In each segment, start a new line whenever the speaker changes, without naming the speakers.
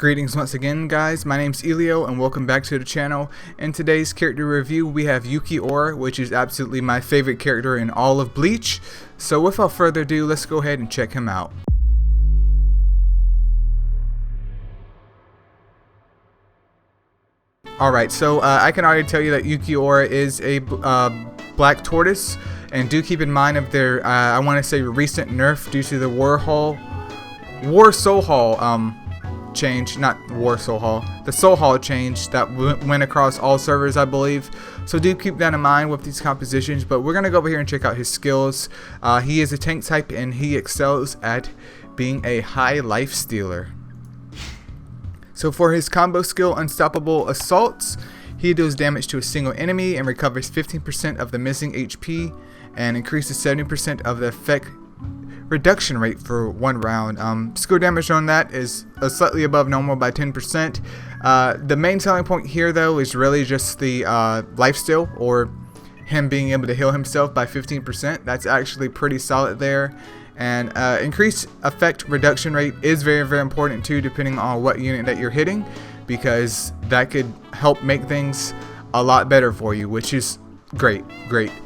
Greetings once again, guys. My name's Elio and welcome back to the channel. In today's character review we have Ulquiorra, which is absolutely my favorite character in all of Bleach. So without further ado, let's go ahead and check him out. Alright, so I can already tell you that Ulquiorra is a black tortoise, and do keep in mind of their I want to say recent nerf due to the War Soul Hall change, not War Soul Hall, the Soul Hall change that went across all servers, I believe. So do keep that in mind with these compositions. But we're gonna go over here and check out his skills. He is a tank type and he excels at being a high life stealer. So for his combo skill, Unstoppable Assaults, he deals damage to a single enemy and recovers 15% of the missing HP and increases 70% of the effect reduction rate for 1 round. Skill damage on that is slightly above normal by 10%. The main selling point here though is really just the lifesteal, or him being able to heal himself by 15%. That's actually pretty solid there. And increased effect reduction rate is very important too, depending on what unit that you're hitting, because that could help make things a lot better for you, which is great.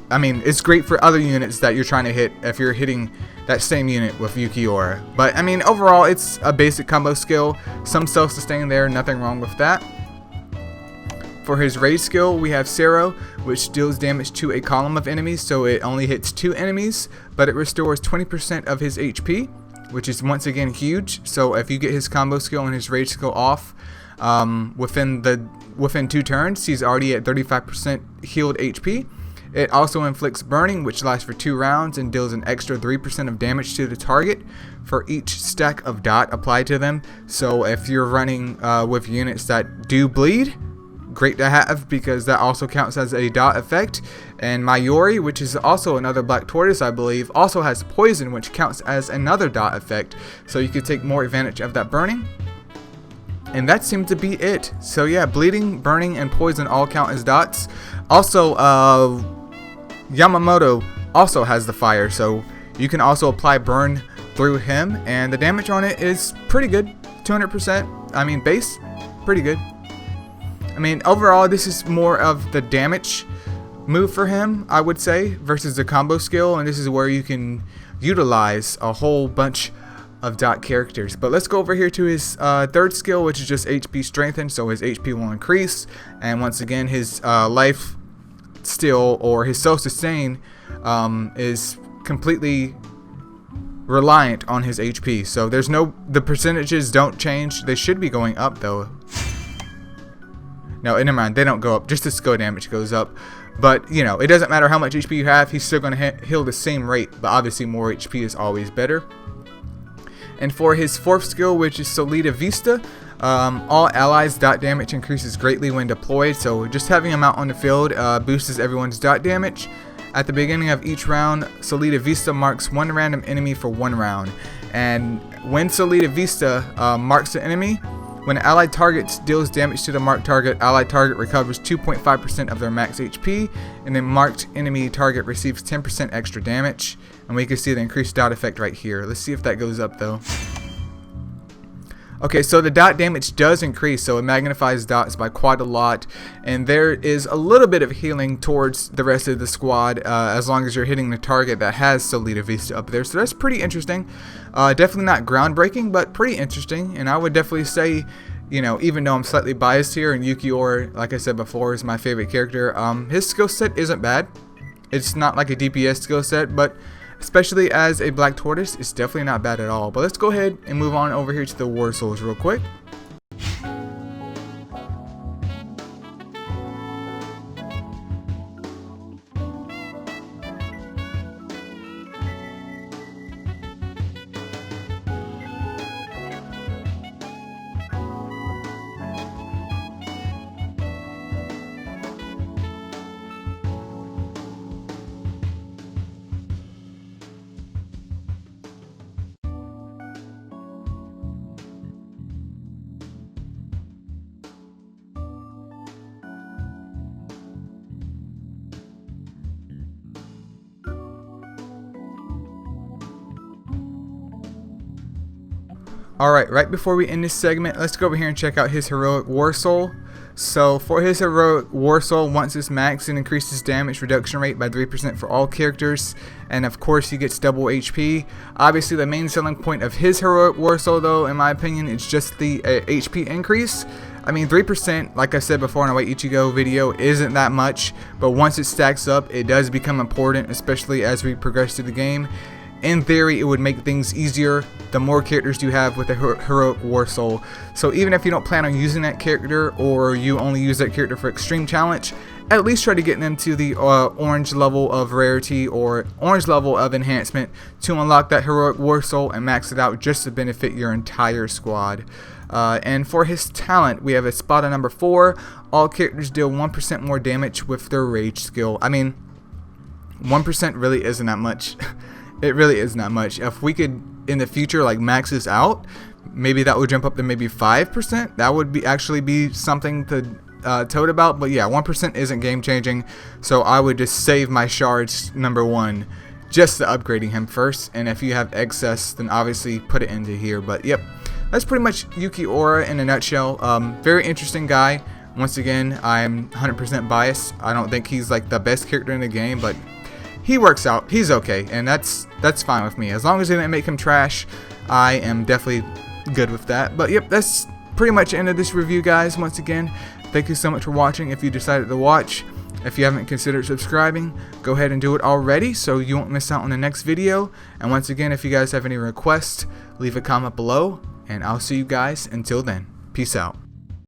I mean, it's great for other units that you're trying to hit if you're hitting that same unit with Ulquiorra. But I mean, overall it's a basic combo skill, some self-sustain there, nothing wrong with that. For his raid skill, we have Zero, which deals damage to a column of enemies, so it only hits 2 enemies, but it restores 20% of his HP, which is once again huge. So if you get his combo skill and his raid skill off within 2 turns, he's already at 35% healed HP. It also inflicts burning, which lasts for 2 rounds and deals an extra 3% of damage to the target for each stack of dot applied to them. So if you're running with units that do bleed, great to have, because that also counts as a dot effect. And Mayuri, which is also another black tortoise, I believe, also has poison, which counts as another dot effect, so you could take more advantage of that burning. And that seemed to be it. So yeah, bleeding, burning, and poison all count as dots. Also, Yamamoto also has the fire, so you can also apply burn through him, and the damage on it is pretty good, 200%. I mean, base, pretty good. I mean, overall, this is more of the damage move for him, I would say, versus the combo skill, and this is where you can utilize a whole bunch of dot characters. But let's go over here to his third skill, which is just HP strengthen, so his HP will increase, and once again his life steal or his self-sustain is completely reliant on his HP. So there's the percentages don't change. They should be going up though. No, never mind, they don't go up, just the skill damage goes up. But you know, it doesn't matter how much HP you have, he's still going to heal the same rate, but obviously more HP is always better. And for his fourth skill, which is Solida Vista, all allies' dot damage increases greatly when deployed, so just having him out on the field boosts everyone's dot damage. At the beginning of each round, Solida Vista marks 1 random enemy for 1 round. And when Solida Vista marks the enemy, when allied target deals damage to the marked target, allied target recovers 2.5% of their max HP, and then marked enemy target receives 10% extra damage. And we can see the increased dot effect right here. Let's see if that goes up though. Okay, so the dot damage does increase, so it magnifies dots by quite a lot, and there is a little bit of healing towards the rest of the squad as long as you're hitting the target that has Solida Vista up there. So that's pretty interesting. Definitely not groundbreaking, but pretty interesting. And I would definitely say, you know, even though I'm slightly biased here, and Ulquiorra, like I said before, is my favorite character, his skill set isn't bad. It's not like a DPS skill set, but especially as a black tortoise, it's definitely not bad at all. But let's go ahead and move on over here to the War Souls real quick. Alright, right before we end this segment, let's go over here and check out his heroic War Soul. So for his heroic War Soul, once it's maxed, it increases damage reduction rate by 3% for all characters, and of course he gets double HP. Obviously the main selling point of his heroic War Soul, though, in my opinion, is just the HP increase. I mean, 3%, like I said before in a White Ichigo video, isn't that much, but once it stacks up, it does become important, especially as we progress through the game. In theory, it would make things easier the more characters you have with a heroic War Soul. So even if you don't plan on using that character, or you only use that character for extreme challenge, at least try to get them to the orange level of rarity or orange level of enhancement to unlock that heroic War Soul and max it out just to benefit your entire squad. And for his talent, we have a spot on number 4. All characters deal 1% more damage with their rage skill. I mean, 1% really isn't that much. It really isn't that much. If we could in the future like max this out, maybe that would jump up to maybe 5%. That would actually be something to tote about. But yeah, 1% isn't game changing, so I would just save my shards number 1 just to upgrading him first, and if you have excess, then obviously put it into here. But yep, that's pretty much Ulquiorra in a nutshell. Very interesting guy. Once again, I'm 100% biased. I don't think he's like the best character in the game, but he works out. He's okay, and that's fine with me. As long as they didn't make him trash, I am definitely good with that. But yep, that's pretty much the end of this review, guys. Once again, thank you so much for watching. If you decided to watch, if you haven't considered subscribing, go ahead and do it already so you won't miss out on the next video. And once again, if you guys have any requests, leave a comment below, and I'll see you guys until then. Peace out.